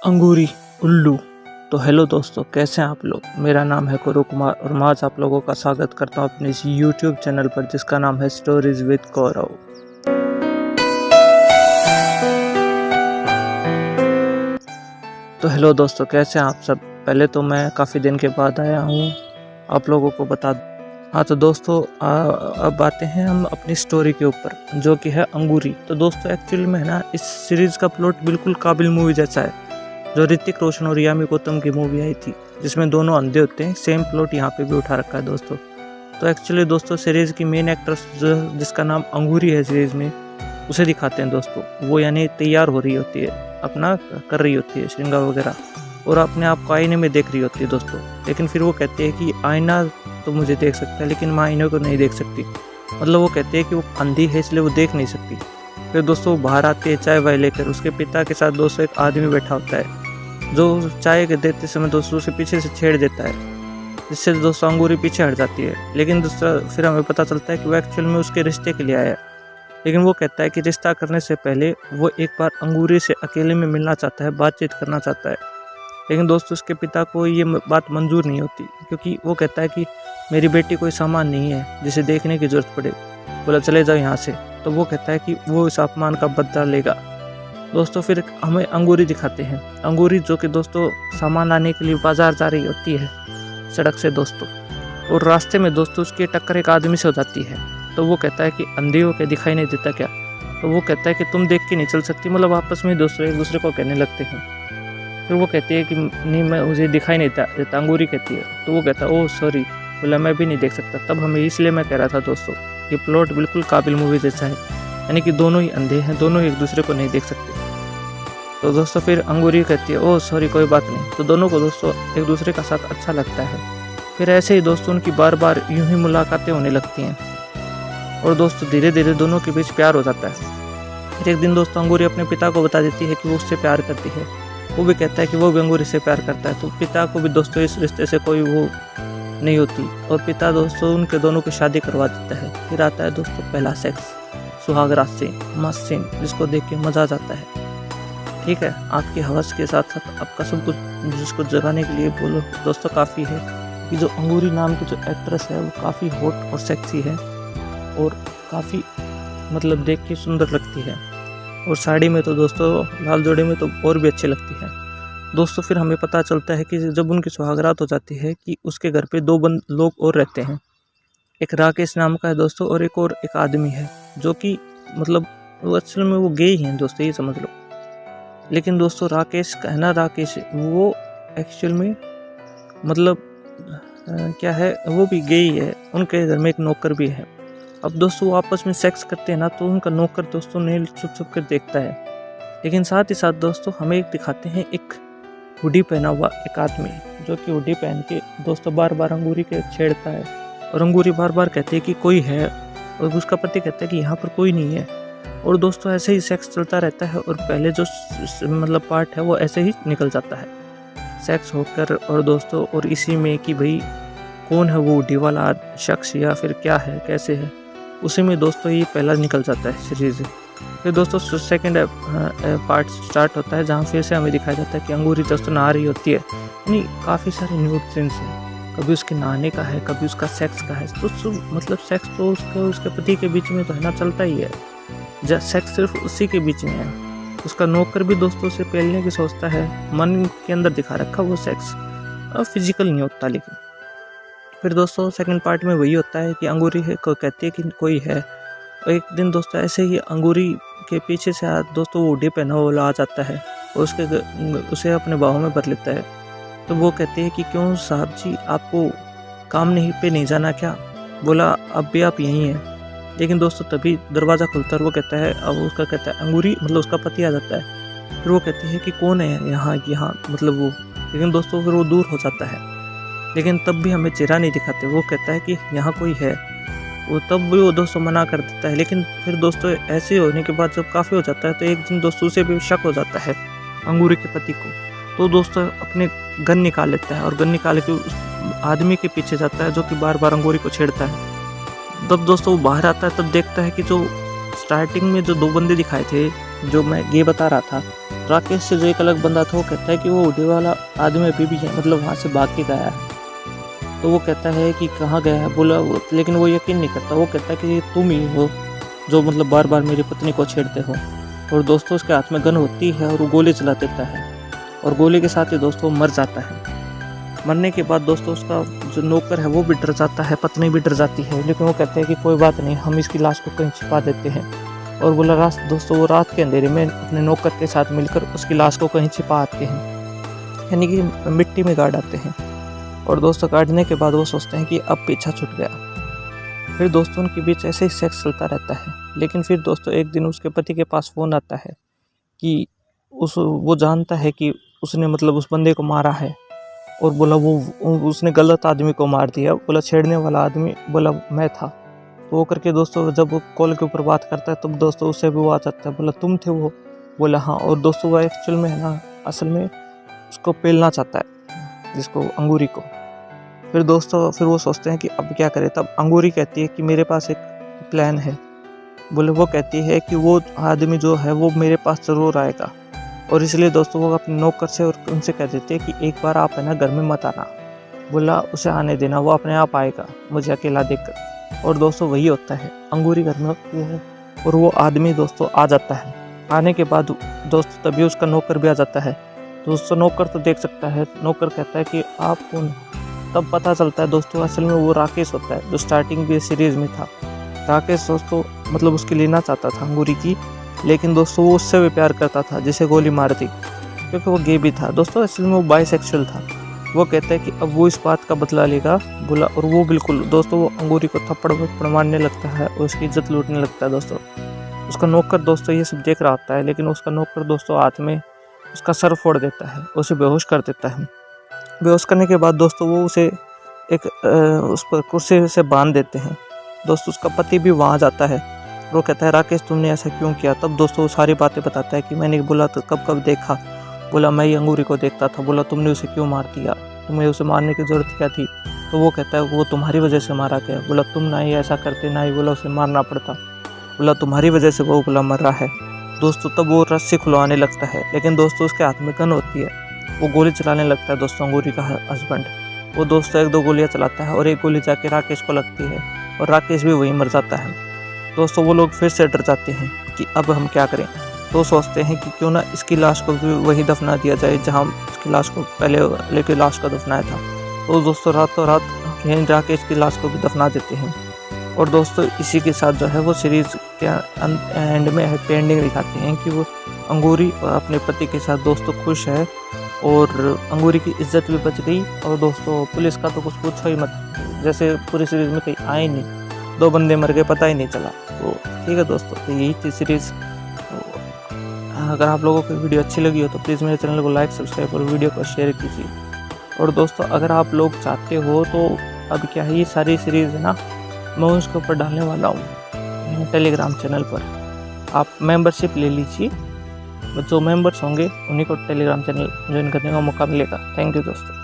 अंगूरी उल्लू। तो हेलो दोस्तों, कैसे हैं आप लोग। मेरा नाम है गुरु कुमार और मैं आज आप लोगों का स्वागत करता हूं अपने इस यूट्यूब चैनल पर जिसका नाम है स्टोरीज विद गौरव। तो हेलो दोस्तों, कैसे हैं आप सब। पहले तो मैं काफ़ी दिन के बाद आया हूं आप लोगों को बता। हाँ तो दोस्तों अब आते हैं हम अपनी स्टोरी के ऊपर जो कि है अंगूरी। तो दोस्तों एक्चुअली में है ना, इस सीरीज़ का प्लॉट बिल्कुल काबिल मूवी जैसा है जो ऋतिक रोशन और यामी गौतम की मूवी आई थी जिसमें दोनों अंधे होते हैं। सेम प्लॉट यहाँ पे भी उठा रखा है दोस्तों। तो एक्चुअली दोस्तों सीरीज़ की मेन एक्ट्रेस जिसका नाम अंगूरी है सीरीज़ में, उसे दिखाते हैं दोस्तों। वो यानी तैयार हो रही होती है, अपना कर रही होती है श्रृंगार वगैरह, और अपने आप को आईने में देख रही होती है दोस्तों। लेकिन फिर वो कहते हैं कि आईना तो मुझे देख सकता है लेकिन मैं आईने को नहीं देख सकती। मतलब वो कहते हैं कि वो अंधी है इसलिए वो देख नहीं सकती। फिर दोस्तों वो बाहर आती है चाय वाय लेकर। उसके पिता के साथ दोस्तों एक आदमी बैठा होता है जो चाय के देते समय दोस्तों से पीछे से छेड़ देता है, जिससे दोस्तों अंगूरी पीछे हट जाती है। लेकिन दूसरा फिर हमें पता चलता है कि वो एक्चुअल में उसके रिश्ते के लिए आया है। लेकिन वो कहता है कि रिश्ता करने से पहले वो एक बार अंगूरी से अकेले में मिलना चाहता है, बातचीत करना चाहता है। लेकिन दोस्तों उसके पिता को ये बात मंजूर नहीं होती, क्योंकि वो कहता है कि मेरी बेटी कोई सामान नहीं है जिसे देखने की जरूरत पड़े, बोला चले जाओ यहाँ से। तो वो कहता है कि वो इस अपमान का बदला लेगा। दोस्तों फिर हमें अंगूरी दिखाते हैं। अंगूरी जो कि दोस्तों सामान लाने के लिए बाजार जा रही होती है सड़क से दोस्तों, और रास्ते में दोस्तों उसकी टक्कर एक आदमी से हो जाती है। तो वो कहता है कि अंधी हो के दिखाई नहीं देता क्या। तो वो कहता है कि तुम देख के नहीं चल सकती। मतलब आपस में दोस्तों एक दूसरे को कहने लगते हैं। फिर वो कहती है कि नहीं, मैं मुझे दिखाई नहीं देता। अंगूरी कहती है। तो वो कहता है ओह सॉरी, बोला मैं भी नहीं देख सकता। तब हमें इसलिए मैं कह रहा था दोस्तों कि प्लॉट बिल्कुल काबिल मूवी जैसा है, यानी कि दोनों ही अंधे हैं, दोनों एक दूसरे को नहीं देख सकते। तो दोस्तों फिर अंगूरी कहती है ओह सॉरी कोई बात नहीं। तो दोनों को दोस्तों एक दूसरे का साथ अच्छा लगता है। फिर ऐसे ही दोस्तों उनकी बार बार यूं ही मुलाकातें होने लगती हैं और दोस्तों धीरे धीरे दोनों के बीच प्यार हो जाता है। फिर एक दिन दोस्तों अंगूरी अपने पिता को बता देती है कि वो उससे प्यार करती है। वो भी कहता है कि वो भी अंगूरी से प्यार करता है। तो पिता को भी दोस्तों इस रिश्ते से कोई वो नहीं होती और पिता दोस्तों उनके दोनों की शादी करवा देता है। फिर आता है दोस्तों पहला सेक्स, सुहागरात सीन, मस्त सीन, जिसको देख के मज़ा आ जाता है। ठीक है, आपकी हवस के साथ साथ आपका सब कुछ जिसको जगाने के लिए बोलो दोस्तों काफ़ी है कि जो अंगूरी नाम की जो एक्ट्रेस है वो काफ़ी हॉट और सेक्सी है और काफ़ी मतलब देख के सुंदर लगती है। और साड़ी में तो दोस्तों लाल जोड़े में तो और भी अच्छी लगती है दोस्तों। फिर हमें पता चलता है कि जब उनकी सुहागरात हो जाती है कि उसके घर पे दो लोग और रहते हैं। एक राकेश नाम का है दोस्तों और एक आदमी है जो कि मतलब वो असल में वो गे ही हैं दोस्तों, ये समझ लो। लेकिन दोस्तों राकेश का है ना, राकेश वो एक्चुअल में मतलब क्या है, वो भी गे ही है। उनके घर में एक नौकर भी है। अब दोस्तों वो आपस में सेक्स करते हैं ना, तो उनका नौकर दोस्तों ने छुप छुप कर देखता है। लेकिन साथ ही साथ दोस्तों हमें एक दिखाते हैं एक हुडी पहना हुआ एक आदमी जो कि हुडी पहन के दोस्तों बार बार अंगूरी के छेड़ता है। और अंगूरी बार बार कहती है कि कोई है, और उसका पति कहता है कि यहाँ पर कोई नहीं है। और दोस्तों ऐसे ही सेक्स चलता रहता है और पहले जो मतलब पार्ट है वो ऐसे ही निकल जाता है सेक्स होकर। और दोस्तों और इसी में कि भाई कौन है वो हुडी वाला शख्स या फिर क्या है कैसे है, उसी में दोस्तों ये पहला निकल जाता है सीरीज। फिर दोस्तों सेकंड पार्ट स्टार्ट होता है जहाँ फिर से हमें दिखाया जाता है कि अंगूरी दोस्तों नहा रही होती है। यानी काफ़ी सारे न्यूड सीन्स हैं, कभी उसके नहाने का है, कभी उसका सेक्स का है। तो मतलब सेक्स तो उसके पति के बीच में तो है ना चलता ही है, सेक्स सिर्फ उसी के बीच में है। उसका नौकर भी दोस्तों से पहलने की सोचता है, मन के अंदर दिखा रखा वो सेक्स फिजिकल नहीं होता। लेकिन फिर दोस्तों सेकंड पार्ट में वही होता है कि अंगूरी है को कहती है कि कोई है। और एक दिन दोस्तों ऐसे ही अंगूरी के पीछे से दोस्तों वो हुडी पहना हुआ आ जाता है और उसे अपने बाहों में भर लेता है। तो वो कहते हैं कि क्यों साहब जी, आपको काम नहीं जाना क्या। बोला अब भी आप यहीं हैं। लेकिन दोस्तों तभी दरवाज़ा खुलता है और वो कहता है, अब उसका कहता है अंगूरी मतलब उसका पति आ जाता है। फिर वो कहती है कि कौन है यहाँ मतलब वो। लेकिन दोस्तों फिर वो दूर हो जाता है। लेकिन तब भी हमें चेहरा नहीं दिखाते। वो कहता है कि यहाँ कोई है, वो तब भी वो दोस्तों मना कर देता है। लेकिन फिर दोस्तों ऐसे होने के बाद जब काफ़ी हो जाता है तो एक दिन दोस्तों से भी शक हो जाता है अंगूरी के पति को। तो दोस्तों अपने गन निकाल लेता है और गन निकाल के उस आदमी के पीछे जाता है जो कि बार बार अंगूरी को छेड़ता है। तब दोस्तों वो बाहर आता है, तब देखता है कि जो स्टार्टिंग में जो दो बंदे दिखाए थे जो मैं ये बता रहा था राकेश से जो एक अलग बंदा था वो कहता है कि वो हुडी वाला आदमी अभी भी है, मतलब वहाँ से भाग के गया है। तो वो कहता है कि कहाँ गया है, बोला वो, लेकिन वो यकीन नहीं करता। वो कहता है कि ये तुम ही हो जो मतलब बार बार मेरी पत्नी को छेड़ते हो। और दोस्तों उसके हाथ में गन होती है और वो गोली चला देता है और गोली के साथ ही दोस्तों मर जाता है। मरने के बाद दोस्तों उसका जो नौकर है वो भी डर जाता है, पत्नी भी डर जाती है, लेकिन वो कहते हैं कि कोई बात नहीं, हम इसकी लाश को कहीं छिपा देते हैं। और बोला रात दोस्तों वो रात के अंधेरे में अपने नौकर के साथ मिलकर उसकी लाश को कहीं छिपा आते हैं, यानी कि मिट्टी में गाड़ आते हैं। और दोस्तों काटने के बाद वो सोचते हैं कि अब पीछा छूट गया। फिर दोस्तों उनके बीच ऐसे ही सेक्स चलता रहता है। लेकिन फिर दोस्तों एक दिन उसके पति के पास फ़ोन आता है कि वो जानता है कि उसने मतलब उस बंदे को मारा है, और बोला वो उसने गलत आदमी को मार दिया। बोला छेड़ने वाला आदमी बोला मैं था। तो वो करके दोस्तों जब वो कॉल के ऊपर बात करता है तब दोस्तों उससे भी वो आ जाता है, बोला तुम थे वो, बोला हाँ। और दोस्तों वो एक्चुअल में है ना, असल में उसको पेलना चाहता है, जिसको अंगूरी को। फिर दोस्तों फिर वो सोचते हैं कि अब क्या करें। तब अंगूरी कहती है कि मेरे पास एक प्लान है। बोले वो कहती है कि वो आदमी जो है वो मेरे पास ज़रूर आएगा, और इसलिए दोस्तों वो अपने नौकर से और उनसे कह देते हैं कि एक बार आप है ना घर में मत आना। बोला उसे आने देना, वो अपने आप आएगा मुझे अकेला देखकर। और दोस्तों वही होता है, अंगूरी घर में होती है और वो आदमी दोस्तों आ जाता है। आने के बाद दोस्तों तभी उसका नौकर भी आ जाता है। दोस्तों नौकर तो देख सकता है, नौकर कहता है कि आप कौन। तब पता चलता है दोस्तों असल में वो राकेश होता है, जो स्टार्टिंग भी सीरीज़ में था। राकेश दोस्तों मतलब उसकी लेना चाहता था अंगूरी की, लेकिन दोस्तों वो उससे भी प्यार करता था जिसे गोली मार दी, क्योंकि वो गे भी था दोस्तों। असल में वो बाइसेक्सुअल था। वो कहता है कि अब वो इस बात का बदला लेगा। बोला और वो बिल्कुल दोस्तों वो अंगूरी को थप्पड़ मारने लगता है और उसकी इज्जत लूटने लगता है दोस्तों। उसका नौकर दोस्तों ये सब देख रहा होता है, लेकिन उसका नौकर दोस्तों हाथ में उसका सर फोड़ देता है, उसे बेहोश कर देता है। बेहोश करने के बाद दोस्तों वो उसे एक उस पर कुर्सी से बांध देते हैं। दोस्तों उसका पति भी वहाँ जाता है। वो कहता है राकेश तुमने ऐसा क्यों किया। तब दोस्तों वो सारी बातें बताता है कि मैंने बोला तो कब कब देखा। बोला मैं ही अंगूरी को देखता था। बोला तुमने उसे क्यों मार दिया, तुम्हें उसे मारने की ज़रूरत क्या थी। तो वो कहता है वो तुम्हारी वजह से मारा गया। बोला तुम ना ही ऐसा करते, ना ही बोला उसे मारना पड़ता। बोला तुम्हारी वजह से वो बोला मर रहा है। दोस्तों तब वो रस्सी खुलवाने लगता है, लेकिन दोस्तों उसके हाथ में गन होती है। वो गोली चलाने लगता है दोस्तों अंगूरी का हस्बैंड। वो दोस्तों 1-2 गोलियाँ चलाता है और एक गोली जाके राकेश को लगती है और राकेश भी वहीं मर जाता है। दोस्तों वो लोग फिर से डर जाते हैं कि अब हम क्या करें। तो सोचते हैं कि क्यों ना इसकी लाश को भी वहीं दफना दिया जाए जहां उसकी लाश को पहले लेके लाश को दफनाया था। तो दोस्तों रातों रात यहीं राकेश की लाश को भी दफना देते हैं। और दोस्तों इसी के साथ जो है वो सीरीज़ के एंड में हैप्पी एंडिंग दिखाते हैं कि वो अंगूरी अपने पति के साथ दोस्तों खुश है और अंगूरी की इज्जत भी बच गई। और दोस्तों पुलिस का तो कुछ पूछो ही मत, जैसे पूरी सीरीज़ में कहीं आए नहीं, 2 बंदे मर गए पता ही नहीं चला। तो ठीक है दोस्तों, तो यही थी सीरीज़। अगर आप लोगों को वीडियो अच्छी लगी हो तो प्लीज़ मेरे चैनल को लाइक सब्सक्राइब और वीडियो को शेयर कीजिए। और दोस्तों अगर आप लोग चाहते हो तो अब क्या है, ये सारी सीरीज़ है ना मैं उसके ऊपर डालने वाला हूँ टेलीग्राम चैनल पर। आप मेंबरशिप ले लीजिए, जो मेंबर्स होंगे उन्हीं को टेलीग्राम चैनल ज्वाइन करने का मौका मिलेगा। थैंक यू दोस्तों।